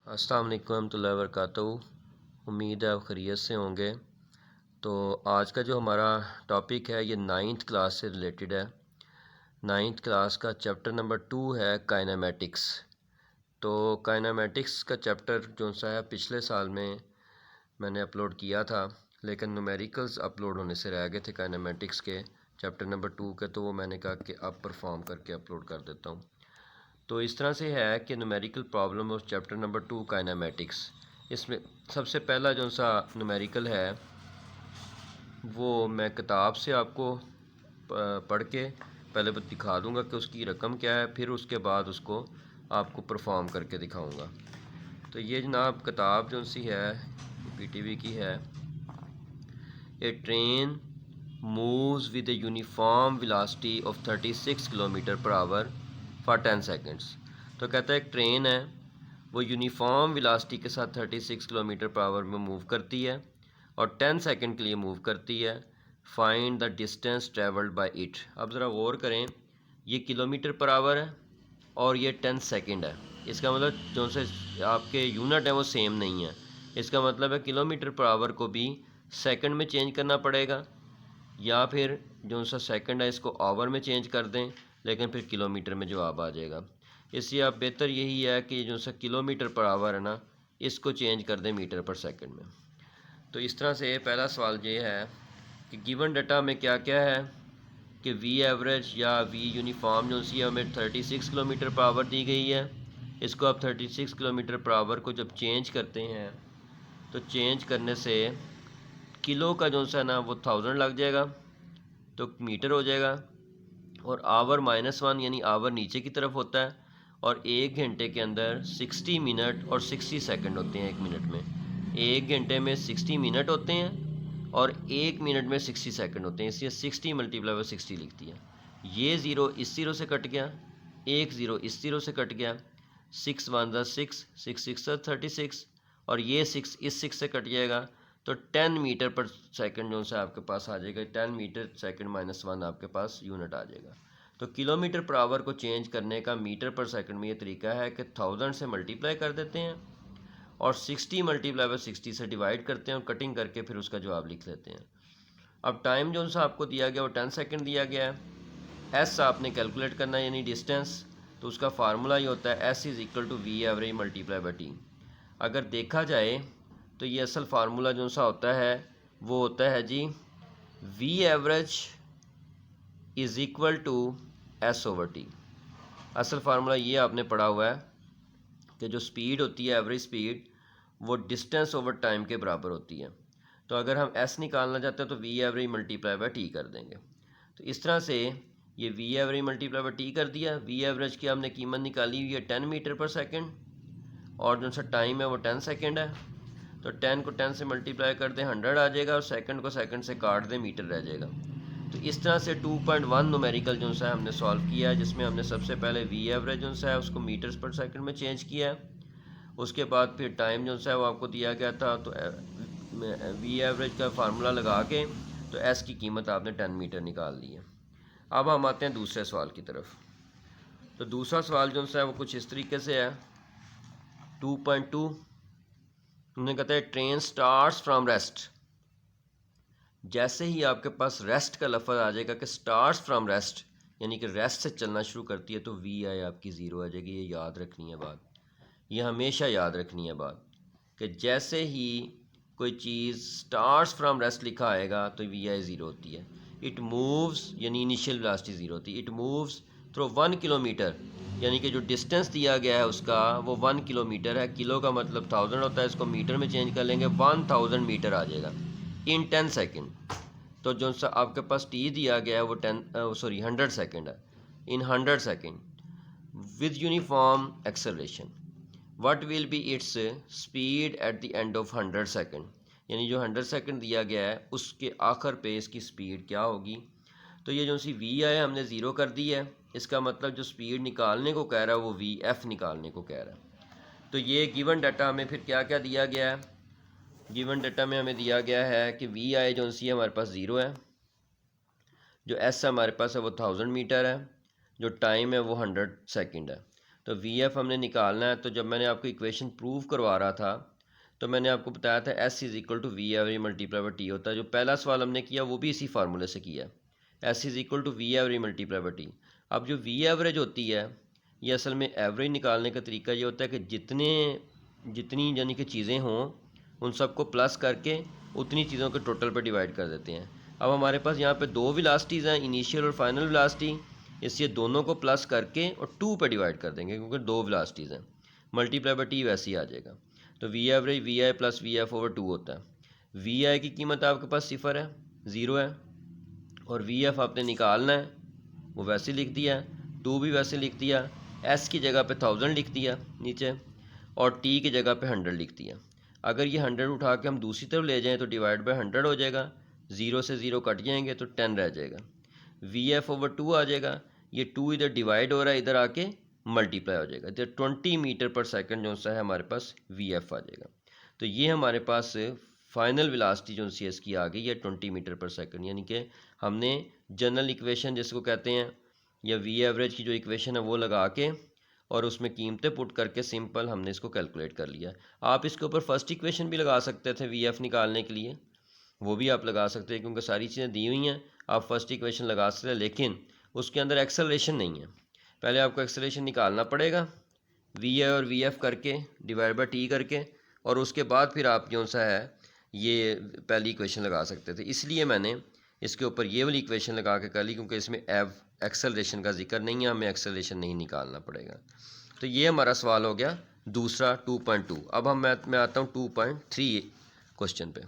अस्सलाम वालेकुम रहमतुल्लाहि व बरकातहू। उम्मीद है आप खैरियत से होंगे। तो आज का जो हमारा टॉपिक है ये 9th क्लास से रिलेटेड है। 9th क्लास का चैप्टर नंबर 2 है काइनेमेटिक्स। तो काइनेमेटिक्स का चैप्टर जो सा है पिछले साल में मैंने अपलोड किया था, लेकिन न्यूमेरिकल्स अपलोड होने से रह गए थे काइनेमेटिक्स के चैप्टर नंबर 2 के, तो वो मैंने कहा कि अब परफॉर्म करके अपलोड कर देता हूँ। तो इस तरह से है कि numerical problem of chapter number 2 kinematics. इसमें सबसे पहला जो सा न्यूमेरिकल है वो मैं किताब से आपको पढ़ के पहले दिखा दूंगा कि उसकी रकम क्या है, फिर उसके बाद उसको आपको परफॉर्म करके दिखाऊंगा। तो ये जनाब किताब जो सी है पीटीवी की है। A train moves with a uniform velocity of 36 kilometre per hour for 10 seconds. तो कहता है एक ट्रेन है, वो यूनिफॉर्म वेलोसिटी के साथ 36 किलोमीटर पर आवर में मूव करती है और 10 सेकंड के लिए मूव करती है। Find the distance travelled by it. अब ज़रा गौर करें, ये किलोमीटर पर आवर है और ये 10 सेकंड है। इसका मतलब जो से आपके यूनिट है वो सेम नहीं है। इसका मतलब है किलोमीटर पर आवर को भी सेकंड में चेंज करना पड़ेगा, या फिर जो सा सेकंड है इसको आवर में चेंज कर दें, लेकिन फिर किलोमीटर में जवाब आ जाएगा। इसलिए आप बेहतर यही है कि जो सा किलोमीटर पर आवर है ना, इसको चेंज कर दें मीटर पर सेकंड में। तो इस तरह से पहला सवाल ये है कि गिवन डाटा में क्या क्या है कि वी एवरेज या वी यूनिफॉर्म जो सी हमें 36 किलोमीटर पर आवर दी गई है। इसको आप 36 किलोमीटर पर आवर को जब चेंज करते हैं तो चेंज करने से किलो का जो सा ना वो 1000 लग जाएगा तो मीटर हो जाएगा, और आवर -1 यानी आवर नीचे की तरफ होता है, और 1 घंटे के अंदर 60 मिनट और 60 सेकंड होते हैं। 1 मिनट में 1 घंटे में 60 मिनट होते हैं और 1 मिनट में 60 सेकंड होते हैं, इसलिए 60 × 60 लिखती है। ये ज़ीरो इस ज़ीरो से कट गया, एक ज़ीरो इस ज़ीरो से कट गया, 6 1 6, 6 6 36, और ये 6 इस 6 से कट जाएगा, तो 10 मीटर पर सेकंड जो सा आपके पास आ जाएगा। 10 मीटर सेकंड -1 आपके पास यूनिट आ जाएगा। तो किलोमीटर पर आवर को चेंज करने का मीटर पर सेकंड में ये तरीका है कि 1000 से मल्टीप्लाई कर देते हैं और 60 × 60 से डिवाइड करते हैं और कटिंग करके फिर उसका जवाब लिख लेते हैं। अब टाइम जो सा आपको दिया गया वो 10 सेकंड दिया गया है। एस आपने कैलकुलेट करना है यानी डिस्टेंस, तो उसका फार्मूला ये होता है S = V एवरेज × T। अगर देखा जाए तो ये असल फार्मूला जो सा होता है वो होता है जी V एवरेज = S/T। असल फार्मूला ये आपने पढ़ा हुआ है कि जो स्पीड होती है एवरेज स्पीड वो डिस्टेंस ओवर टाइम के बराबर होती है। तो अगर हम S निकालना चाहते हैं तो V एवरेज × T कर देंगे। तो इस तरह से ये V एवरेज × T कर दिया। V एवरेज की हमने कीमत निकाली हुई है 10 मीटर पर सेकंड, और जो सा टाइम है वो 10 सेकंड है। तो 10 को 10 से मल्टीप्लाई कर दें 100 आ जाएगा, और सेकंड को सेकंड से काट दें मीटर रह जाएगा। तो इस तरह से 2.1 न्यूमेरिकल जो सा हमने सॉल्व किया है, जिसमें हमने सबसे पहले V एवरेज जो सा है उसको मीटर्स पर सेकंड में चेंज किया है। उसके बाद फिर टाइम जो सा है वो आपको दिया गया था, तो V एवरेज का फार्मूला लगा के तो S की कीमत आपने 10 मीटर निकाल ली है। अब हम आते हैं दूसरे सवाल की तरफ। तो दूसरा सवाल जो सा है वो कुछ इस तरीके से है। 2.2 उन्होंने कहता है ट्रेन स्टार्ट्स फ्रॉम रेस्ट। जैसे ही आपके पास रेस्ट का लफ्ज़ आ जाएगा कि स्टार्ट्स फ्रॉम रेस्ट, यानी कि रेस्ट से चलना शुरू करती है, तो VI आपकी ज़ीरो आ जाएगी। ये याद रखनी है बात, ये हमेशा याद रखनी है बात कि जैसे ही कोई चीज़ स्टार्ट्स फ्रॉम रेस्ट लिखा आएगा तो VI ज़ीरो होती है। इट मूव्स यानी इनिशियल वेलोसिटी ज़ीरो होती है। इट मूव्स थ्रू 1 किलोमीटर, यानी कि जो डिस्टेंस दिया गया है उसका वो 1 किलोमीटर है। किलो का मतलब 1000 होता है, इसको मीटर में चेंज कर लेंगे 1000 मीटर आ जाएगा इन 10 सेकंड। तो जो सा आपके पास T दिया गया है वो 100 सेकंड है। इन 100 second with uniform acceleration what will be its speed at the end of 100 second, यानी जो 100 सेकंड दिया गया है उसके आखिर पे इसकी स्पीड क्या होगी। तो ये जो सी VI है हमने ज़ीरो कर दी है। इसका मतलब जो स्पीड निकालने को कह रहा है वो VF निकालने को कह रहा है। तो ये गिवन डाटा में फिर क्या क्या दिया गया है। गिवन डाटा में हमें दिया गया है कि VI जो सी हमारे पास ज़ीरो है, जो S हमारे पास है वो 1000 मीटर है, जो टाइम है वो 100 सेकंड है। तो वी एफ हमने निकालना है। तो जब मैंने आपको इक्वेशन प्रूव करवा रहा था तो मैंने आपको बताया था S is equal to v average multiply by t होता है। जो पहला सवाल हमने किया वो भी इसी फार्मूले से किया, S is equal to v average multiply by t. अब जो वी एवरेज होती है ये असल में एवरेज निकालने का तरीका ये होता है कि जितनी यानी कि चीज़ें हों उन सबको प्लस करके उतनी चीज़ों के टोटल पर डिवाइड कर देते हैं। अब हमारे पास यहाँ पे दो वेलोसिटीज़ हैं, इनिशियल और फाइनल वेलोसिटी, इसलिए दोनों को प्लस करके और 2 पे डिवाइड कर देंगे क्योंकि दो वेलोसिटीज़ हैं। मल्टीप्लाई बाई टी वैसे ही आ जाएगा। तो वी एवरेज वी आई प्लस वी एफ ओवर 2 होता है। वी आई की कीमत आपके पास 0 है, 0 है, और वी एफ आपने निकालना है, वो वैसे लिख दिया, 2 भी वैसे लिख दिया, एस की जगह पे 1000 लिख दिया नीचे, और टी की जगह पे 100 लिख दिया। अगर ये 100 उठा के हम दूसरी तरफ ले जाएँ तो डिवाइड बाई 100 हो जाएगा, 0 से 0 कट जाएंगे तो 10 रह जाएगा। वी एफ ओवर 2 आ जाएगा, ये 2 इधर डिवाइड हो रहा है, इधर आके मल्टीप्लाई हो जाएगा, इधर 20 मीटर पर सेकंड जो सा है हमारे पास वी एफ आ जाएगा। तो ये हमारे पास फाइनल वेलोसिटी जो सी इसकी आ गई है 20 मीटर पर सेकंड। यानी कि हमने जनरल इक्वेशन जिसको कहते हैं या वी एवरेज की जो इक्वेशन है वो लगा के और उसमें कीमतें पुट करके सिंपल हमने इसको कैलकुलेट कर लिया। आप इसके ऊपर फर्स्ट इक्वेशन भी लगा सकते थे वी एफ निकालने के लिए, वो भी आप लगा सकते हैं क्योंकि सारी चीज़ें दी हुई हैं, आप फर्स्ट इक्वेशन लगा सकते हैं, लेकिन उसके अंदर एक्सेलरेशन नहीं है। पहले आपको एक्सेलरेशन निकालना पड़ेगा वी ए और वी एफ करके डिवाइड बाई टी करके, और उसके बाद फिर आप जो सा है ये पहली इक्वेशन लगा सकते थे। इसलिए मैंने इसके ऊपर ये वाली इक्वेशन लगा के कर ली क्योंकि इसमें एक्सेलरेशन का जिक्र नहीं है, हमें एक्सेलरेशन नहीं निकालना पड़ेगा। तो ये हमारा सवाल हो गया दूसरा 2.2। अब मैं आता हूँ 2.3 क्वेश्चन पे।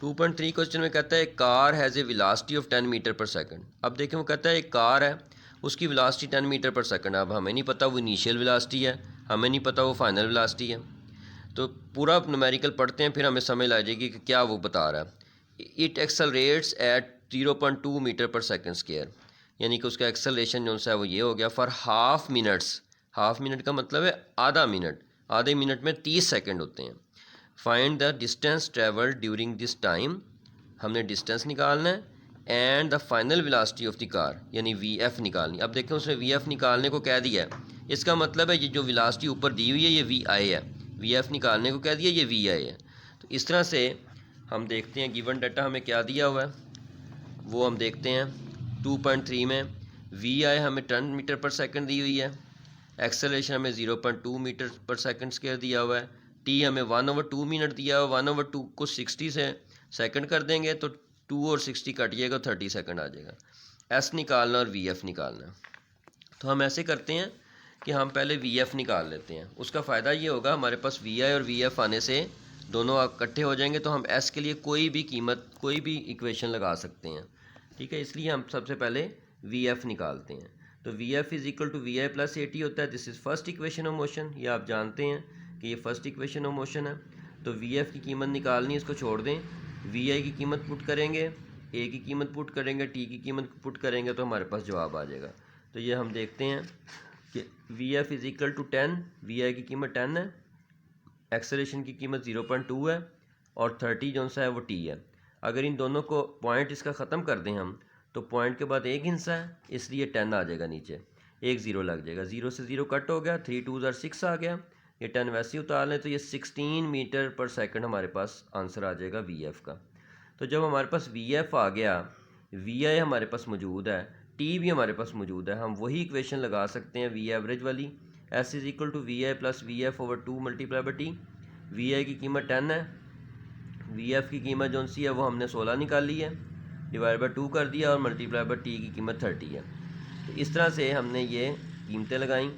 2.3 क्वेश्चन में कहता है car has a velocity of 10 metre per second. अब देखें वो कहता है एक कार है, उसकी वेलोसिटी 10 मीटर पर सेकंड। अब हमें नहीं पता वो इनिशियल वेलोसिटी है, हमें नहीं पता वो फाइनल वेलोसिटी है। तो पूरा न्यूमेरिकल पढ़ते हैं फिर हमें समझ आ जाएगी कि क्या वो बता रहा है। It accelerates eight 0.2 metre per second square, यानी कि उसका एक्सेलरेशन जो है वो ये हो गया for half minutes. Half minute का मतलब है आधा मिनट, आधे मिनट में 30 सेकंड होते हैं। Find the distance travel during this time, हमने डिस्टेंस निकालना है, and the final velocity of the car यानी वी एफ निकालनी। अब देखें उसने वी एफ निकालने को कह दिया है, इसका मतलब है ये जो वेलोसिटी ऊपर दी हुई है ये वी आई है, वी एफ निकालने को कह दिया ये वी आई है। तो इस तरह से हम देखते हैं गिवन डाटा हमें क्या दिया हुआ है वो हम देखते हैं। 2.3 में वी आई हमें 10 मीटर पर सेकंड दी हुई है, एक्सेलरेशन हमें 0.2 मीटर पर सेकंड स्क्वायर दिया हुआ है, टी हमें 1/2 मिनट दिया हुआ, 1/2 को 60 से सेकंड कर देंगे तो 2 और 60 कट जाएगा, 30 सेकंड आ जाएगा। एस निकालना और वी एफ निकालना। तो हम ऐसे करते हैं कि हम पहले वी एफ निकाल लेते हैं। उसका फ़ायदा ये होगा हमारे पास वी आई और वी एफ आने से दोनों इकट्ठे हो जाएंगे तो हम एस के लिए कोई भी कीमत कोई भी इक्वेशन लगा सकते हैं, ठीक है। इसलिए हम सबसे पहले वी एफ निकालते हैं। तो v F is equal to we I plus a t होता है, this is first equation of motion, ये आप जानते हैं कि ये फर्स्ट इक्वेशन ऑफ मोशन है। तो वी एफ की कीमत निकालनी है, इसको छोड़ दें, वी आई की कीमत पुट करेंगे, ए की कीमत पुट करेंगे, टी की कीमत पुट करेंगे तो हमारे पास जवाब आ जाएगा। तो ये हम देखते हैं कि V F is equal to 10, V I की कीमत 10 है, एक्सेलरेशन की कीमत 0.2 है, और 30 जो सा है वो टी है। अगर इन दोनों को पॉइंट इसका ख़त्म कर दें हम तो पॉइंट के बाद एक हिस्सा है इसलिए 10 आ जाएगा, नीचे एक ज़ीरो लग जाएगा, 0 से 0 कट हो गया, 3 2 6 आ गया, ये 10 वैसे ही उतार लें तो ये 16 मीटर पर सेकंड हमारे पास आंसर आ जाएगा वी एफ़ का। तो जब हमारे पास वी एफ़ आ गया, वी आई हमारे पास मौजूद है, टी भी हमारे पास मौजूद है, हम वही इक्वेशन लगा सकते हैं वी एवरेज वाली, S is equal to we I plus V F over 2 multiply by T. V I की कीमत 10 है, वी एफ़ की कीमत जो सी है वो हमने 16 निकाल ली है, डिवाइड बाई 2 कर दिया, और मल्टीप्लाई बाई टी की कीमत 30 है। तो इस तरह से हमने ये कीमतें लगाई।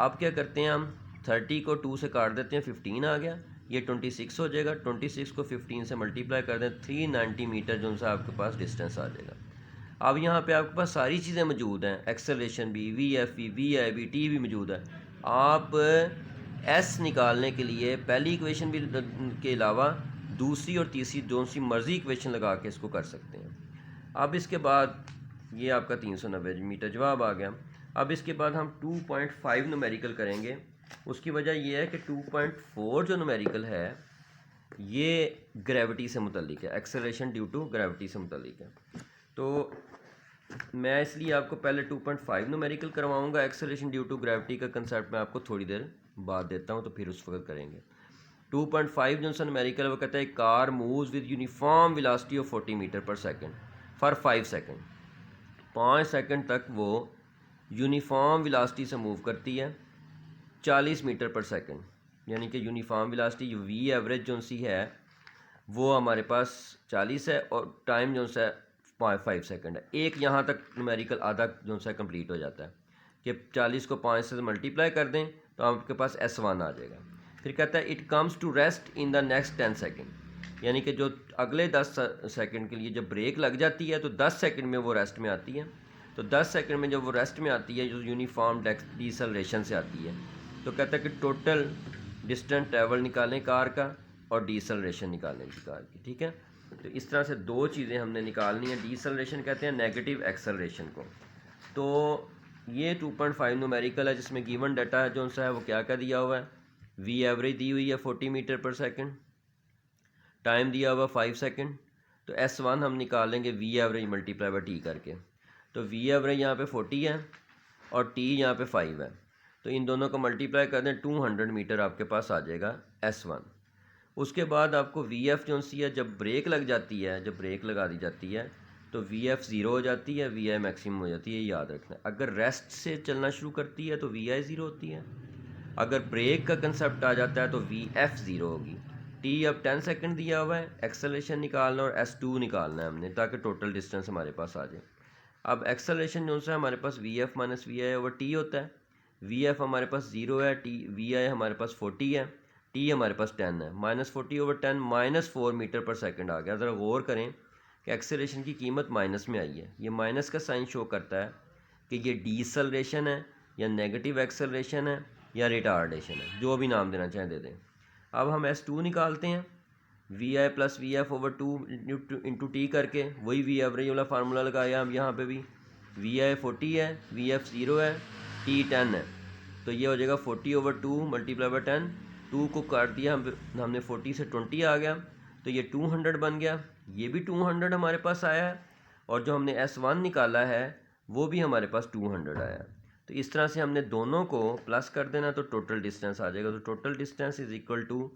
अब क्या करते हैं हम 30 को 2 से काट देते हैं, 15 आ गया, ये 26 हो जाएगा, 26 को 15 से मल्टीप्लाई कर दें, 390 मीटर जो सा आपके पास डिस्टेंस आ जाएगा। अब यहाँ पे आपके पास सारी चीज़ें मौजूद हैं, एक्सेलरेशन भी, वी एफ भी, वी आई भी, टी भी मौजूद है। आप एस निकालने के लिए पहली इक्वेशन भी के अलावा दूसरी और तीसरी जो सी मर्ज़ी इक्वेशन लगा के इसको कर सकते हैं। अब इसके बाद ये आपका 390 मीटर जवाब आ गया। अब इसके बाद हम 2.5 न्यूमेरिकल करेंगे। उसकी वजह यह है कि 2.4 जो न्यूमेरिकल है ये ग्रेविटी से मुतल्लिक है, एक्सेलरेशन ड्यू टू ग्रेविटी से मुतल्लिक है। तो मैं इसलिए आपको पहले 2.5 न्यूमेरिकल करवाऊंगा। एक्सेलरेशन ड्यू टू ग्रेविटी का कंसेप्ट मैं आपको थोड़ी देर बाद देता हूँ, तो फिर उस वक्त करेंगे। 2.5 जो सा न्यूमेरिकल वो कहता है car moves with uniform velocity of 40 metre per second for 5 second. 5 second तक वो यूनिफॉर्म वेलोसिटी से मूव करती है 40 मीटर पर सेकंड, यानी कि यूनिफॉर्म वेलोसिटी वी एवरेज जो सी है वो हमारे पास 40 है और टाइम जो सा 5 सेकंड है। एक यहाँ तक न्यूमेरिकल आधा जो सा कंप्लीट हो जाता है कि 40 को 5 से मल्टीप्लाई कर दें तो आपके पास S1 आ जाएगा। फिर कहता है it comes to rest in the next 10 second, यानी कि जो अगले 10 सेकंड के लिए जब ब्रेक लग जाती है तो 10 सेकंड में वो रेस्ट में आती है। तो 10 सेकंड में जब वो रेस्ट में आती है जो यूनिफॉर्म डिसलेरेशन से आती है, तो कहता है कि टोटल डिस्टेंस ट्रैवल निकालें कार का और डिसलेरेशन निकालें कार की। ठीक है, तो इस तरह से दो चीज़ें हमने निकालनी है। डिसलेरेशन कहते हैं नेगेटिव एक्सेलरेशन को। तो ये 2.5 न्यूमेरिकल है जिसमें गिवन डाटा जो सा है वो क्या क्या दिया हुआ है। वी एवरेज दी हुई है 40 मीटर पर सेकंड, टाइम दिया हुआ 5 सेकंड। तो S1 हम निकाल लेंगे v average multiply by t करके। तो वी एवरेज यहाँ पे 40 है और टी यहाँ पे 5 है, तो इन दोनों को मल्टीप्लाई कर दें 200 मीटर आपके पास आ जाएगा S1। उसके बाद आपको वी एफ जो सी है जब ब्रेक लग जाती है, जब ब्रेक लगा दी जाती है तो वी एफ ज़ीरो हो जाती है, वी आई मैक्सिमम हो जाती है, याद रखना। अगर रेस्ट से चलना शुरू करती है तो वी आई ज़ीरो होती है। अगर ब्रेक का कंसेप्ट आ जाता है तो वी एफ ज़ीरो होगी। टी अब 10 सेकंड दिया हुआ है, एक्सेलरेशन निकालना और S2 निकालना है हमने ताकि टोटल डिस्टेंस हमारे पास आ जाए। अब एक्सेलरेशन जो सा हमारे पास V F minus V I over T होता है। वी एफ हमारे पास 0 है, टी वी आई हमारे पास 40 है, टी हमारे पास 10 है। -40/10 -4 मीटर पर सेकंड आ गया। ज़रा गौर करें कि एक्सेलरेशन की कीमत माइनस में आई है। ये माइनस का साइन शो करता है कि ये डीसलरेशन है या नेगेटिव एक्सेलरेशन है या रिटार्डेशन है, जो भी नाम देना चाहें दे दें। अब हम S2 निकालते हैं, वी आई plus V F over 2 into t करके, वही वी एवरेज वाला फार्मूला लगाया हम यहाँ पे भी। वी आई 40 है, वी एफ 0 है, टी 10 है, तो ये हो जाएगा 40/2 मल्टीप्लाई बाई 10। 2 को काट दिया हमने 40 से 20 आ गया, तो ये 200 बन गया। ये भी 200 हमारे पास आया है और जो हमने S1 निकाला है वो भी हमारे पास 200 आया है। तो इस तरह से हमने दोनों को प्लस कर देना तो टोटल डिस्टेंस आ जाएगा। तो total distance is equal to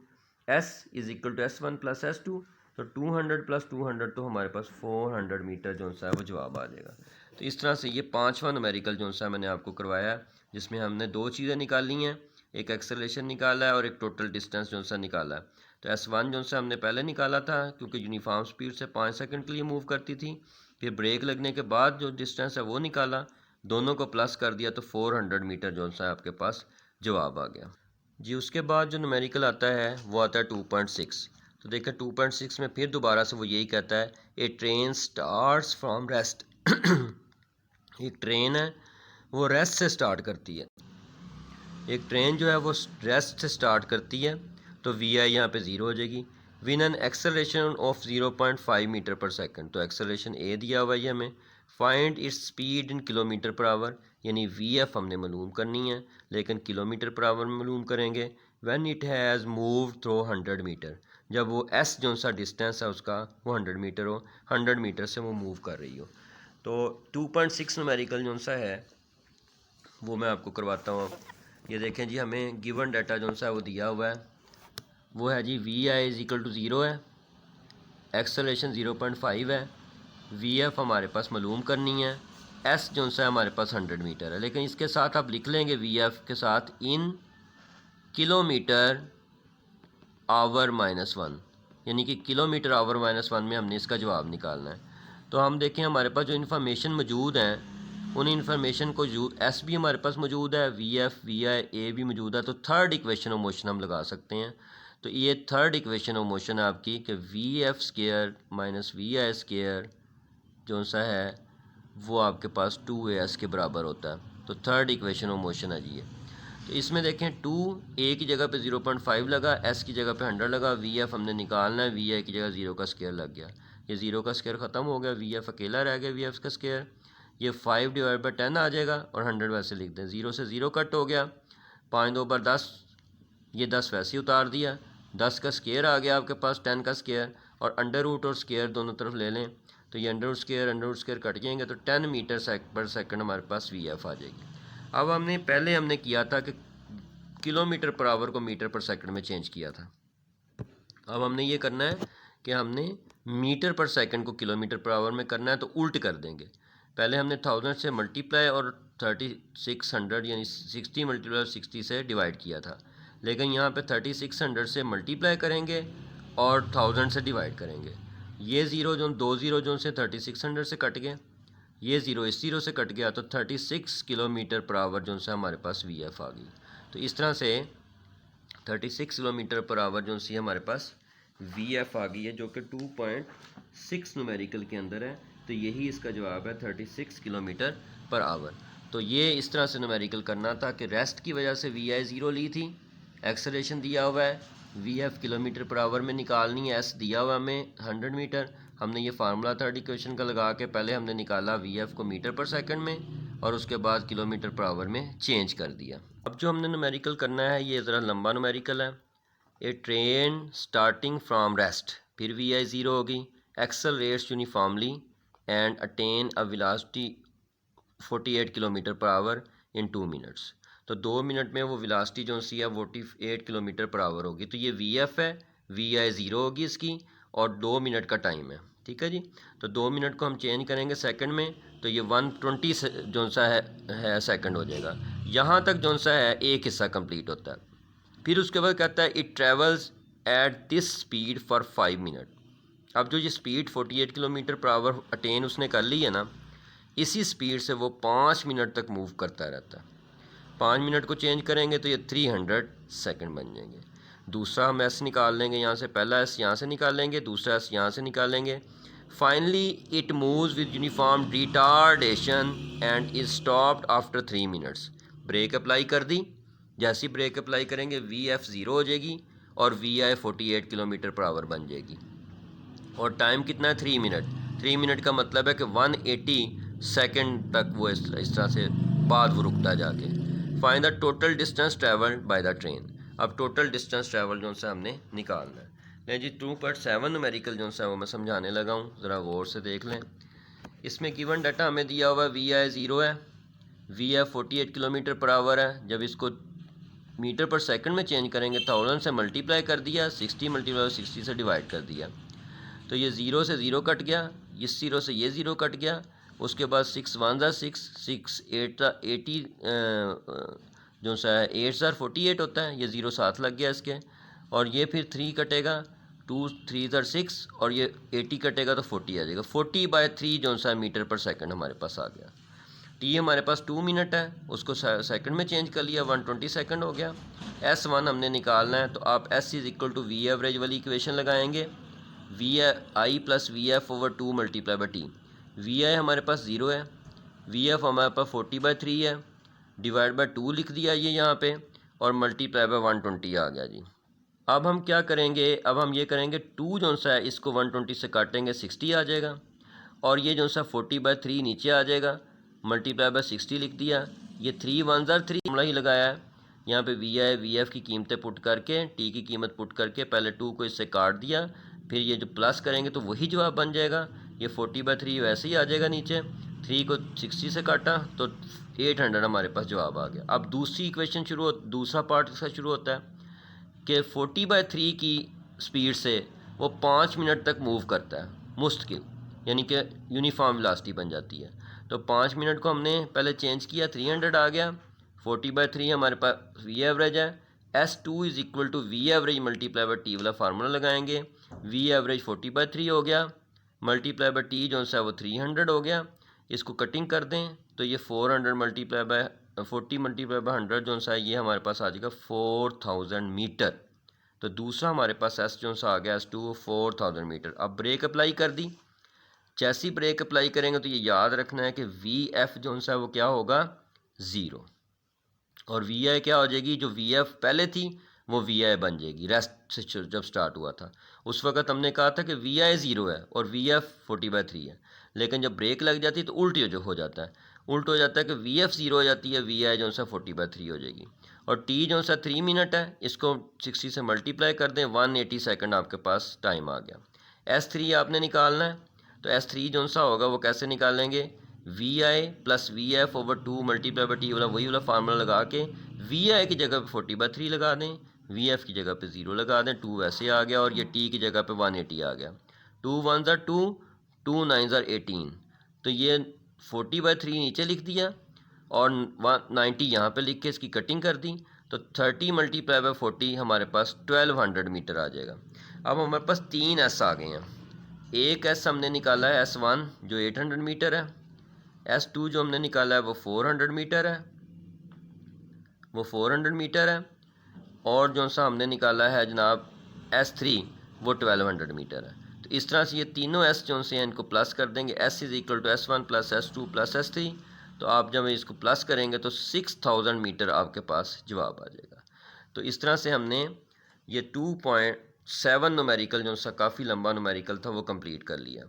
S1 plus S2, तो 200 प्लस 200 तो हमारे पास 400 मीटर जो सा है वो जवाब आ जाएगा। तो इस तरह से ये पांचवा न्यूमेरिकल जो सा मैंने आपको करवाया है जिसमें हमने दो चीज़ें निकाली हैं, एक एक्सेलरेशन निकाला है और एक टोटल डिस्टेंस जो सा निकाला है। तो S1 जो सा हमने पहले निकाला था क्योंकि यूनिफॉर्म स्पीड से 5 सेकंड के लिए मूव करती थी। फिर ब्रेक लगने के बाद जो डिस्टेंस है वो निकाला, दोनों को प्लस कर दिया तो 400 मीटर जो सा आपके पास जवाब आ गया जी। उसके बाद जो न्यूमेरिकल आता है वो आता है 2.6। तो देखें 2.6 में फिर दोबारा से वो यही कहता है a train starts from rest. एक ट्रेन है वो रेस्ट से स्टार्ट करती है। एक ट्रेन जो है वो रेस्ट से स्टार्ट करती है, तो वी आई यहाँ पे 0 हो जाएगी। With an acceleration of 0.5 metre per second, तो एक्सेलरेशन ए दिया हुआ है हमें। Find its speed in kilometre per hour, यानी वी एफ हमने मालूम करनी है लेकिन किलोमीटर पर आवर में मालूम करेंगे। When it has move through 100 metre, जब वो एस जो सा डिस्टेंस है उसका वो 100 मीटर हो, 100 मीटर से वो मूव कर रही हो। तो 2.6 न्यूमेरिकल जो सा है वो मैं आपको करवाता हूँ। ये देखें जी, हमें गिवन डाटा जो सा वो दिया हुआ है वो है जी V I is equal to 0 है, एक्सेलरेशन 0.5 है, वी एफ हमारे पास मालूम करनी है, एस जो सा हमारे पास 100 मीटर है। लेकिन इसके साथ आप लिख लेंगे वी एफ के साथ इन किलोमीटर आवर -1, यानी कि किलोमीटर आवर -1 में हमने इसका जवाब निकालना है। तो हम देखें हमारे पास जो इन्फॉर्मेशन मौजूद हैं उन इन्फॉर्मेशन को एस भी हमारे पास मौजूद है, वी एफ वी आई ए भी मौजूद है, तो थर्ड इक्वेशन ऑफ मोशन हम लगा सकते हैं। तो ये थर्ड इक्वेशन ऑफ मोशन है आपकी कि V F square minus V I square जो सा है वो आपके पास 2AS के बराबर होता है। तो थर्ड इक्वेशन ऑफ मोशन है जी ये। तो इसमें देखें 2 ए की जगह पे 0.5 लगा, एस की जगह पे 100 लगा, वी एफ हमने निकालना है, वी आई की जगह 0 का स्केयर लग गया। ये 0 का स्केयर ख़त्म हो गया, वी एफ अकेला रह गया, वी एफ का स्केयर। ये 5/10 आ जाएगा और 100 वैसे लिख दें, 0 से 0 कट हो गया, 5 2 बार 10, ये 10 वैसे ही उतार दिया, 10 का स्केयर आ गया आपके पास, 10 का स्केयर, और अंडर रूट और स्केयर दोनों तरफ ले लें तो ये अंडर रूट स्केयर कट जाएंगे तो 10 मीटर पर सेकंड हमारे पास VF आ जाएगी। अब पहले हमने किया था कि किलोमीटर पर आवर को मीटर पर सेकंड में चेंज किया था। अब हमने ये करना है कि हमने मीटर पर सेकंड को किलोमीटर पर आवर में करना है, तो उल्ट कर देंगे। पहले हमने 1000 से मल्टीप्लाई और 3600 यानी 60 मल्टीप्लाई 60 से डिवाइड किया था, लेकिन यहाँ पे 3600 से मल्टीप्लाई करेंगे और 1000 से डिवाइड करेंगे। ये ज़ीरो जो 2 ज़ीरो जो से 3600 से कट गए, ये ज़ीरो इस ज़ीरो से कट गया, तो 36 किलोमीटर पर आवर जो से हमारे पास VF आ गई। तो इस तरह से 36 किलोमीटर पर आवर जो सी हमारे पास VF आ गई है, जो कि 2.6 न्यूमेरिकल के अंदर है। तो यही इसका जवाब है 36 किलोमीटर पर आवर। तो ये इस तरह से न्यूमेरिकल करना था कि रेस्ट की वजह से VI ज़ीरो ली थी, एक्सेलरेशन दिया हुआ है, VF किलोमीटर पर आवर में निकालनी है, S दिया हुआ हमें 100 मीटर। हमने ये फार्मूला थर्ड इक्वेशन का लगा के पहले हमने निकाला VF को मीटर पर सेकंड में और उसके बाद किलोमीटर पर आवर में चेंज कर दिया। अब जो हमने न्यूमेरिकल करना है ये ज़रा लंबा न्यूमेरिकल है। A train starting from rest, फिर VI ज़ीरो होगी, accelerates uniformly and attain a velocity 48 kilometre per our in 2 minutes. तो 2 मिनट में वो वेलोसिटी जो सी है 48 किलोमीटर पर आवर होगी। तो ये VF है, VI ज़ीरो होगी इसकी, और 2 मिनट का टाइम है। ठीक है जी। तो 2 मिनट को हम चेंज करेंगे सेकंड में, तो ये 120 जो सा है सेकंड हो जाएगा। यहाँ तक जो सा है एक हिस्सा कंप्लीट होता है। फिर उसके बाद कहता है it travels at this speed for 5 minute. अब जो ये speed 48 kilometre per our attain उसने कर ली है ना, इसी स्पीड से वो 5 मिनट तक मूव करता रहता है। 5 मिनट को चेंज करेंगे तो ये 300 सेकंड बन जाएंगे। दूसरा हम S निकाल लेंगे, यहाँ से पहला S यहाँ से निकाल लेंगे, दूसरा S यहाँ से निकालेंगे। Finally it moves with uniform retardation and is stopped after 3 minutes. Break apply कर दी, जैसी ब्रेक अप्लाई करेंगे VF ज़ीरो हो जाएगी और VI 48 किलोमीटर पर आवर बन जाएगी। और टाइम कितना है 3 मिनट। 3 मिनट का मतलब है कि 180 सेकंड तक वो इस तरह से बाद वो रुकता है जाके। Find the total distance travelled by the train. अब टोटल डिस्टेंस ट्रैवल जो सा हमने निकालना है। नहीं जी 2.7 न्यूमेरिकल जो सा वो मैं समझाने लगा हूँ, ज़रा गौर से देख लें। इसमें गिवन डाटा हमें दिया हुआ VI ज़ीरो है, VF 48 किलोमीटर पर आवर है। जब इसको मीटर पर सेकंड में चेंज करेंगे 1000 से मल्टीप्लाई कर दिया, 60 मल्टीप्लाई 60 से डिवाइड कर दिया, तो ये ज़ीरो से ज़ीरो कट गया, इस ज़ीरो से ये ज़ीरो कट गया। उसके बाद 6 1 ज़ा 6, 6 8 ज़ा 80 जो सा है 8 ज़ा 48 होता है, ये ज़ीरो साथ लग गया इसके। और ये फिर 3 कटेगा, 2 3 ज़ा 6, और ये 80 कटेगा तो 40 आ जाएगा। 40/3 जो सा मीटर पर सेकंड हमारे पास आ गया। T हमारे पास 2 मिनट है, उसको सेकंड में चेंज कर लिया, 120 सेकंड हो गया। S1 हमने निकालना है, तो आप S is equal to V average वाली इक्वेशन लगाएंगे, VI plus VF over 2 multiply by T। VI हमारे पास ज़ीरो है, VF हमारे पास 40/3 है, डिवाइड बाई 2 लिख दिया ये यहाँ पे, और मल्टीप्लाई बाई 120 आ गया जी। अब हम क्या करेंगे, अब हम ये करेंगे 2 जो सा है इसको 120 से काटेंगे 60 आ जाएगा, और ये जो सा 40/3 नीचे आ जाएगा, मल्टीप्लाई बाई 60 लिख दिया। ये 3 1 ज़ा 3 हमला ही लगाया है यहाँ पे। VI VF की कीमतें पुट करके, T की कीमत पुट करके पहले 2 को इससे काट दिया, फिर ये जो प्लस करेंगे तो वही जवाब बन जाएगा। ये 40/3 वैसे ही आ जाएगा नीचे, 3 को 60 से काटा तो 800 हमारे पास जवाब आ गया। अब दूसरी इक्वेशन दूसरा पार्ट इसका शुरू होता है कि 40/3 की स्पीड से वो 5 मिनट तक मूव करता है मुस्तकिल, यानी कि यूनिफॉर्म वेलोसिटी बन जाती है। तो 5 मिनट को हमने पहले चेंज किया, 300 आ गया। 40/3 हमारे पास V एवरेज है, S2 is equal to V average multiply by T वाला फार्मूला लगाएंगे। V एवरेज 40/3 हो गया, मल्टीप्लाई बाई T जो सा वो 300 हो गया। इसको कटिंग कर दें तो ये 400 मल्टीप्लाई बाई 40 मल्टीप्लाई बाई 100 जो सा ये हमारे पास आ जाएगा 4000 मीटर। तो दूसरा हमारे पास S जो सा आ गया S2 4000 मीटर। अब ब्रेक अप्लाई कर दी, जैसी ब्रेक अप्लाई करेंगे तो ये याद रखना है कि VF जो सा वो क्या होगा ज़ीरो, और VI क्या हो जाएगी, जो VF पहले थी वो VI बन जाएगी। रेस्ट से जब स्टार्ट हुआ था उस वक्त हमने कहा था कि VI ज़ीरो है और VF 40/3 है, लेकिन जब ब्रेक लग जाती है तो उल्ट जो हो जाता है, उल्ट हो जाता है कि VF ज़ीरो हो जाती है, VI जो सा 40/3 हो जाएगी। और T जो सा 3 मिनट है, इसको 60 से मल्टीप्लाई कर दें, 180 सेकंड आपके पास टाइम आ गया। S3 आपने निकालना है, तो S3 जो सा होगा वो कैसे निकालेंगे, VI plus VF over 2 multiply by T वाला वही वाला फार्मूला लगा के VI की जगह पे 40/3 लगा दें, VF की जगह पे 0 लगा दें, 2 वैसे आ गया और ये T की जगह पे 180 आ गया। 2 1 2, 2 9 18, तो ये 40/3 नीचे लिख दिया और 90 यहाँ पे लिख के इसकी कटिंग कर दी, तो 30 मल्टीप्लाई बाई 40 हमारे पास 1200 मीटर आ जाएगा। अब हमारे पास 3 S आ गए हैं। एक S हमने निकाला है S1 जो 800 मीटर है, S2 जो हमने निकाला है वो 400 मीटर है, वो 400 मीटर है, और जो सा हमने निकाला है जनाब S3 वो 1200 मीटर है। तो इस तरह से ये तीनों S जो से हैं इनको प्लस कर देंगे, S is equal to S1 plus S2 plus S3। तो आप जब इसको प्लस करेंगे तो 6000 मीटर आपके पास जवाब आ जाएगा। तो इस तरह से हमने ये 2.7 न्यूमेरिकल जो सा काफ़ी लंबा न्यूमेरिकल था वो कंप्लीट कर लिया।